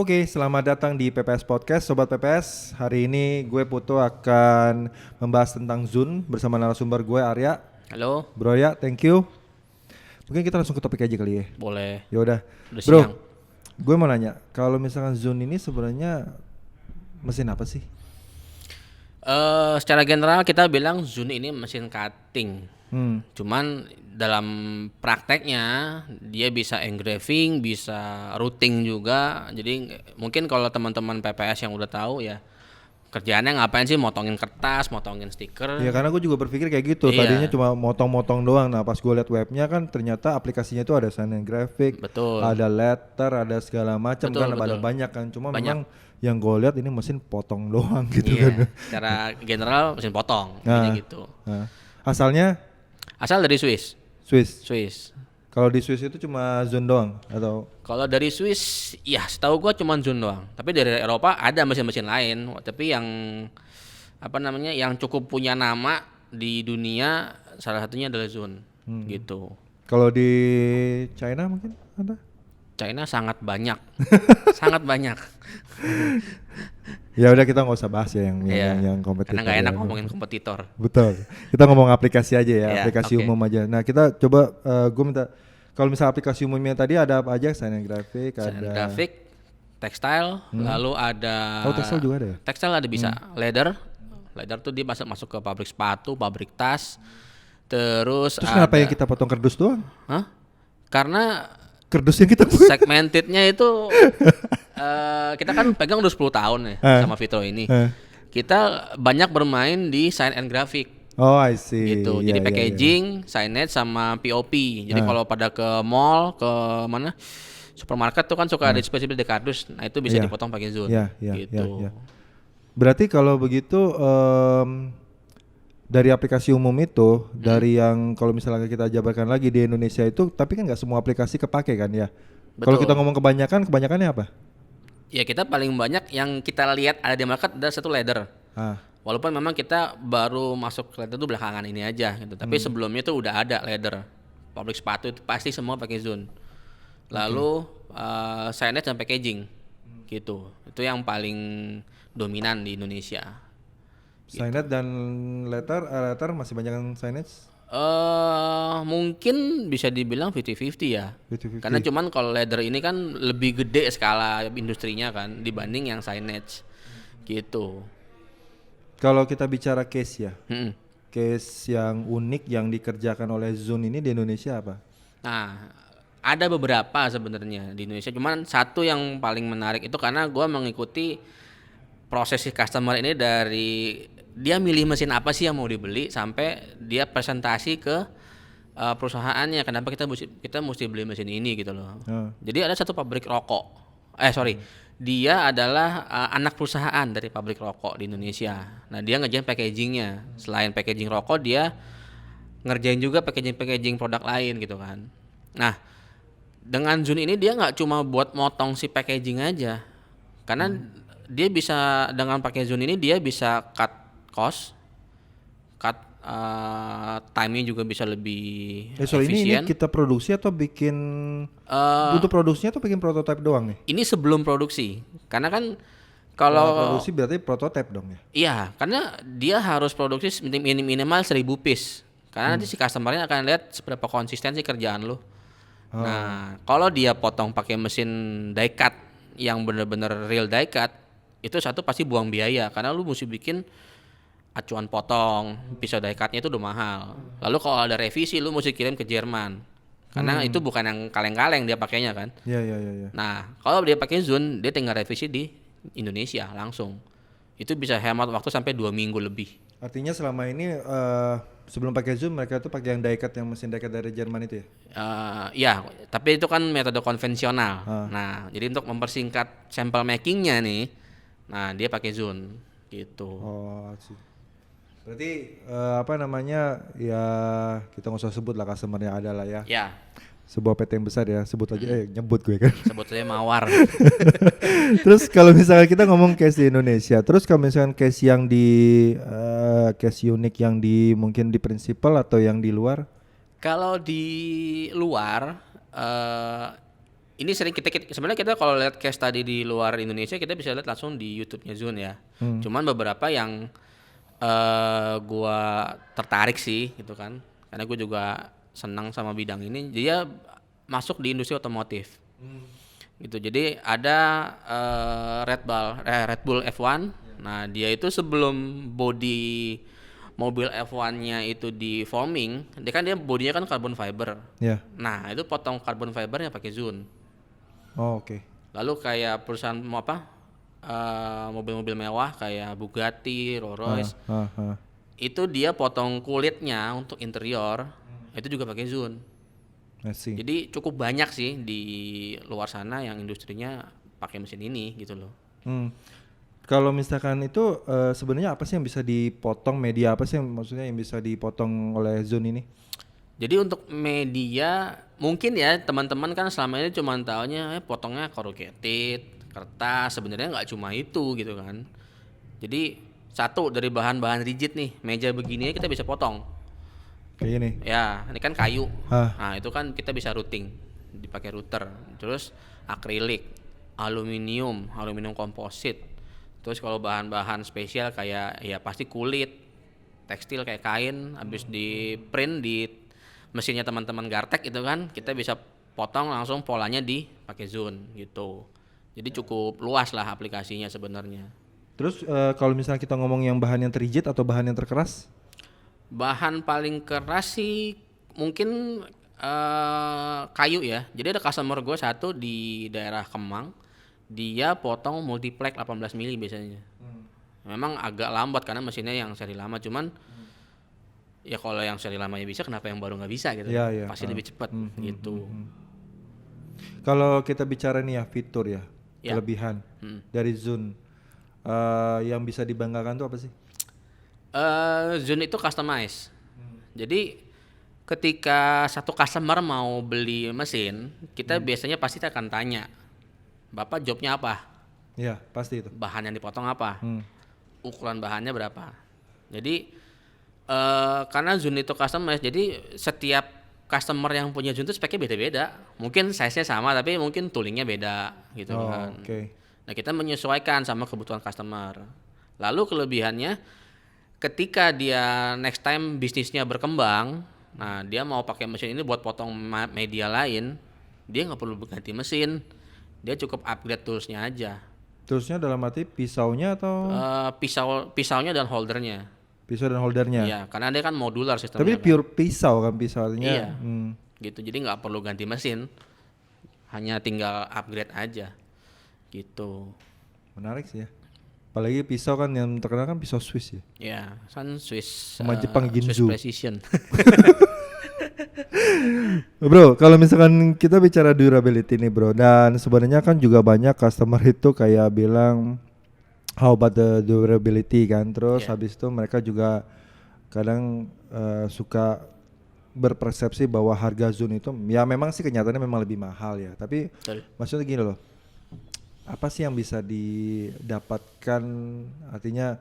Oke, selamat datang di PPS Podcast, Sobat PPS. Hari ini gue Putu akan membahas tentang Zune bersama narasumber gue Arya. Halo, Bro ya, thank you. Mungkin kita langsung ke topik aja kali ya. boleh. Ya udah, Udah bro. siang. Gue mau nanya, kalau misalkan Zune ini sebenarnya mesin apa sih? Secara general kita bilang Zune ini mesin cutting. Cuman dalam prakteknya dia bisa engraving, bisa routing juga. Jadi mungkin kalau teman-teman PPS yang udah tahu ya kerjaannya ngapain sih, motongin kertas, motongin stiker. Ya karena gue juga berpikir kayak gitu. Iya. Tadinya cuma motong-motong doang. Nah pas gue liat webnya kan ternyata aplikasinya itu ada sign and graphic, Betul. ada letter, ada segala macam Betul, kan, ada betul. banyak kan. Cuma Banyak. memang yang gue lihat ini mesin potong doang gitu Iya, kan. secara general mesin potong, Nah. intinya gitu. Nah, asalnya Asal dari Swiss. Swiss. Kalau di Swiss itu cuma Zune doang atau? Kalau dari Swiss, ya setahu gua cuma Zune doang. Tapi dari Eropa ada mesin-mesin lain. Tapi yang apa namanya, yang cukup punya nama di dunia salah satunya adalah Zune, gitu. Kalau di China mungkin ada? China sangat banyak, sangat banyak. Ya udah kita nggak usah bahas ya Iya, yang kompetitor. karena nggak enak ya. ngomongin kompetitor. Betul. Kita ngomong aplikasi aja ya, Iya, aplikasi oke. umum aja. Nah kita coba, gue minta kalau misalnya aplikasi umumnya tadi ada apa aja? Sign and graphic, Desain ada. grafik, tekstil, lalu ada. Oh, tekstil juga ada ya? Tekstil ada bisa. Leather tuh dia masuk ke pabrik sepatu, pabrik tas. Terus Kenapa ada. yang kita potong kardus doang? Hah? Karena Kardus yang kita segmentednya itu kita kan pegang udah 10 tahun ya sama Vitro ini. Kita banyak bermain di sign and graphic Oh, I see. gitu. Iya, Jadi iya, packaging, signage sama POP. Jadi kalau pada ke mall, ke mana supermarket tuh kan suka ada spesial di kardus. Nah, itu bisa Iya. dipotong pakai Zune Iya, gitu. iya. Berarti kalau begitu dari aplikasi umum itu, dari yang kalau misalnya kita jabarkan lagi di Indonesia itu, tapi kan nggak semua aplikasi kepake kan ya? Kalau Betul. kita ngomong kebanyakannya apa? Ya kita paling banyak yang kita lihat ada di market ada satu leather. Ah, Walaupun memang kita baru masuk ke leather itu belakangan ini aja gitu. Tapi sebelumnya tuh udah ada leather. Pabrik sepatu itu pasti semua pakai Zune. Lalu signage dan packaging gitu. Itu yang paling dominan di Indonesia. signage dan letter masih banyak yang signage. Mungkin bisa dibilang 50-50 ya. 50-50. Karena cuman kalau leather ini kan lebih gede skala industrinya kan dibanding yang signage gitu. Kalau kita bicara case ya, Mm-mm. case yang unik yang dikerjakan oleh Zune ini di Indonesia apa? Nah, ada beberapa sebenarnya di Indonesia. Cuman satu yang paling menarik itu karena gue mengikuti proses si customer ini dari dia milih mesin apa sih yang mau dibeli sampai dia presentasi ke perusahaannya. Kenapa kita mesti beli mesin ini gitu loh. Jadi ada satu pabrik rokok. Dia adalah anak perusahaan dari pabrik rokok di Indonesia. Nah, dia ngerjain packagingnya. Selain packaging rokok, dia ngerjain juga packaging produk lain gitu kan. Nah, dengan Zune ini dia nggak cuma buat motong si packaging aja, karena dia bisa dengan pakai Zune ini dia bisa cut cost, cut time-nya juga bisa lebih Ini efisien. kita produksi atau bikin untuk produksinya atau bikin prototype doang nih? Ini sebelum produksi, karena kan Kalau kalau produksi berarti prototype dong ya? iya, karena dia harus produksi minimal 1000 piece. Karena nanti si customer-nya akan lihat seberapa konsisten sih kerjaan lo. Nah, kalau dia potong pakai mesin die cut yang bener-bener real die cut, itu satu pasti buang biaya karena lu mesti bikin acuan potong, pisau die cutnya itu udah mahal. Lalu kalau ada revisi lu mesti kirim ke Jerman. Karena itu bukan yang kaleng-kaleng dia pakainya kan. Iya. Nah, kalau dia pakai Zune, dia tinggal revisi di Indonesia langsung. Itu bisa hemat waktu sampai 2 minggu lebih. Artinya selama ini sebelum pakai Zoom mereka tuh pakai yang die-cut, yang mesin die-cut dari Jerman itu ya? Ya, tapi itu kan metode konvensional. Nah, jadi untuk mempersingkat sampel makingnya nih, nah dia pakai Zune gitu. Oh, sih. Berarti apa namanya ya, kita nggak usah sebut lah customernya ada lah ya. Ya, Sebuah PT yang besar ya, sebut aja nyebut gue kan. sebut saja Mawar. Terus kalau misalnya kita ngomong case di Indonesia, terus kalau misalkan case yang di case unik yang di mungkin di prinsipal atau yang di luar? Kalau di luar ini sering sebenarnya kita kalau lihat case tadi di luar Indonesia kita bisa lihat langsung di YouTube-nya Zun ya. Cuman beberapa yang gua tertarik sih gitu kan. Karena gue juga senang sama bidang ini. Dia masuk di industri otomotif. Gitu. Jadi ada Red Bull F1. Nah, dia itu sebelum body mobil F1-nya itu di foaming, dia bodinya kan carbon fiber. Ya. Nah, itu potong carbon fibernya pakai Zun. Oh, oke. Lalu kayak perusahaan mobil-mobil mewah kayak Bugatti, Rolls Royce, itu dia potong kulitnya untuk interior, itu juga pakai Zun. I see. Jadi cukup banyak sih di luar sana yang industrinya pakai mesin ini gitu loh. Kalau misalkan itu sebenarnya apa sih yang bisa dipotong, media apa sih yang maksudnya yang bisa dipotong oleh Zun ini? Jadi untuk media mungkin ya teman-teman kan selama ini cuma taunya potongnya corrugated, kertas, sebenarnya nggak cuma itu gitu kan. Jadi satu dari bahan-bahan rigid nih, meja begini kita bisa potong. Kayak gini. Ya, ini kan kayu. Hah. Nah, itu kan kita bisa routing, dipakai router. Terus akrilik, aluminium komposit. Terus kalau bahan-bahan spesial kayak ya pasti kulit, tekstil kayak kain, habis di print di mesinnya teman-teman Gartek itu kan kita bisa potong langsung polanya pakai Zun gitu. Jadi cukup luas lah aplikasinya sebenarnya. Terus kalau misalnya kita ngomong yang bahan yang rigid atau bahan yang terkeras? Bahan paling keras sih mungkin kayu ya. Jadi ada customer gue satu di daerah Kemang, dia potong multiplex 18 mili biasanya. Memang agak lambat karena mesinnya yang seri lama, cuman ya kalau yang seri lamanya bisa, kenapa yang baru nggak bisa gitu? Ya, ya. Pasti lebih cepat gitu. Kalau kita bicara nih ya fitur ya, Ya. kelebihan dari Zun yang bisa dibanggakan tuh apa sih? Zun itu customize. Jadi ketika satu customer mau beli mesin, kita biasanya pasti akan tanya, Bapak jobnya apa? Ya, pasti itu. Bahan yang dipotong apa? Ukuran bahannya berapa? Jadi karena Zun itu customize, jadi setiap customer yang punya Zun itu speknya beda-beda. Mungkin size-nya sama tapi mungkin toolingnya beda gitu kan. Okay. Nah, kita menyesuaikan sama kebutuhan customer. Lalu kelebihannya ketika dia next time bisnisnya berkembang, nah dia mau pakai mesin ini buat potong media lain, dia nggak perlu ganti mesin. Dia cukup upgrade toolsnya aja. Toolsnya dalam arti pisaunya atau? Pisaunya dan holdernya. Pisau dan holdernya. Iya, karena dia kan modular sistemnya. Tapi kan. pure pisau kan pisaunya. Iya. Gitu. Jadi nggak perlu ganti mesin. Hanya tinggal upgrade aja. Gitu. Menarik sih ya. Apalagi pisau kan yang terkenal kan pisau Swiss ya. Ya, kan Swiss. Sama Jepang Swiss Ginzu. Precision. Bro, kalau misalkan kita bicara durability nih bro, dan sebenarnya kan juga banyak customer itu kayak bilang how about the durability kan, terus habis itu mereka juga kadang suka berpersepsi bahwa harga Zun itu ya memang sih kenyataannya memang lebih mahal ya, tapi maksudnya gini loh, apa sih yang bisa didapatkan, artinya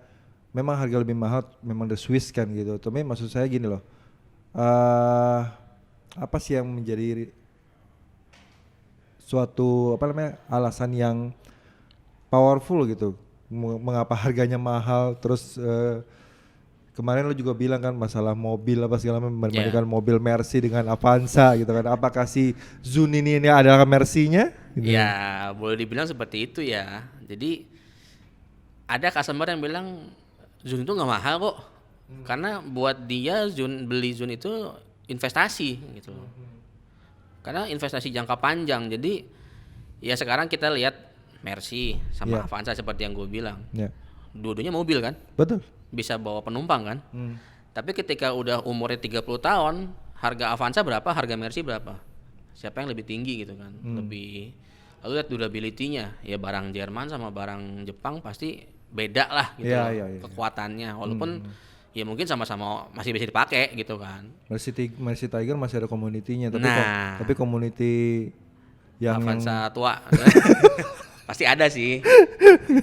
memang harga lebih mahal memang the Swiss kan gitu, tapi maksud saya gini loh, apa sih yang menjadi suatu alasan yang powerful gitu mengapa harganya mahal, terus kemarin lo juga bilang kan masalah mobil apa segala macam, membandingkan mobil Mercy dengan Avanza gitu kan, apakah si Zun ini adalah Mercy-nya gitu? Ya boleh dibilang seperti itu ya. Jadi ada customer yang bilang Zun itu nggak mahal kok, karena buat dia beli Zun itu investasi gitu loh. Karena investasi jangka panjang. Jadi ya sekarang kita lihat Mercy sama Avanza seperti yang gue bilang. Dua-duanya mobil kan? Betul. Bisa bawa penumpang kan? Tapi ketika udah umurnya 30 tahun, harga Avanza berapa, harga Mercy berapa? Siapa yang lebih tinggi gitu kan? Lebih. Lalu lihat durability-nya. Ya barang Jerman sama barang Jepang pasti beda lah gitu kekuatannya. Walaupun ya mungkin sama-sama masih bisa dipakai gitu kan. Mercy Tiger masih ada community-nya, tapi community yang Avanza tua pasti ada sih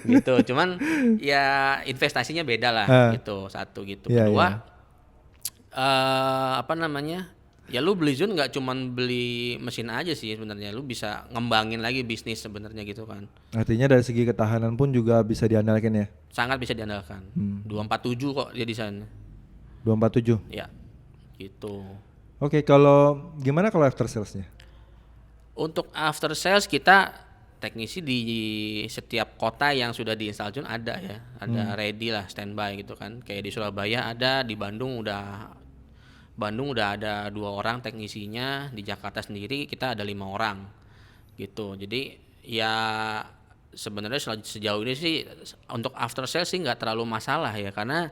gitu. Cuman ya investasinya beda lah gitu, satu gitu. Kedua Ya lu beli Zune nggak cuman beli mesin aja sih sebenarnya, lu bisa ngembangin lagi bisnis sebenarnya gitu kan. Artinya dari segi ketahanan pun juga bisa diandalkan ya. Sangat bisa diandalkan. 247 kok dia desainnya. 247. Ya, gitu. Oke, kalau gimana kalau after salesnya? Untuk after sales kita teknisi di setiap kota yang sudah diinstal Zune ada ya, ada ready lah standby gitu kan. Kayak di Surabaya ada, di Bandung udah ada 2 orang teknisinya, di Jakarta sendiri kita ada 5 orang gitu. Jadi ya sebenarnya sejauh ini sih untuk after sales sih nggak terlalu masalah ya, karena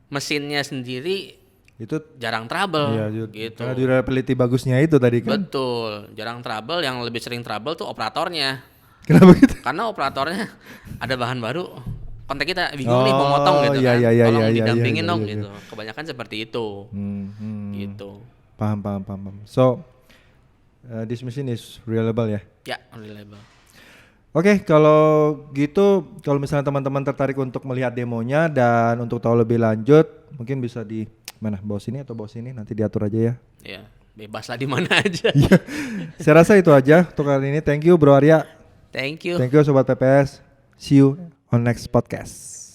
mesinnya sendiri Itu jarang trouble iya, gitu. karena durability bagusnya itu tadi kan. Betul, jarang trouble. Yang lebih sering trouble tuh operatornya. Kenapa gitu? Karena operatornya ada bahan baru, kontak kita bingung nih mau motong gitu iya, kan. iya, iya, Tolong iya, iya, didampingin iya, dong iya, gitu. Kebanyakan seperti itu. Gitu. Paham. So, this machine is reliable ya. Ya, reliable. Oke, kalau gitu, kalau misalnya teman-teman tertarik untuk melihat demonya dan untuk tahu lebih lanjut, mungkin bisa di mana? Bawah sini atau bawah sini? Nanti diatur aja ya. Ya, bebas lah di mana aja. Saya rasa itu aja untuk kali ini. Thank you Bro Arya. Thank you. Thank you Sobat PPS. See you on next podcast.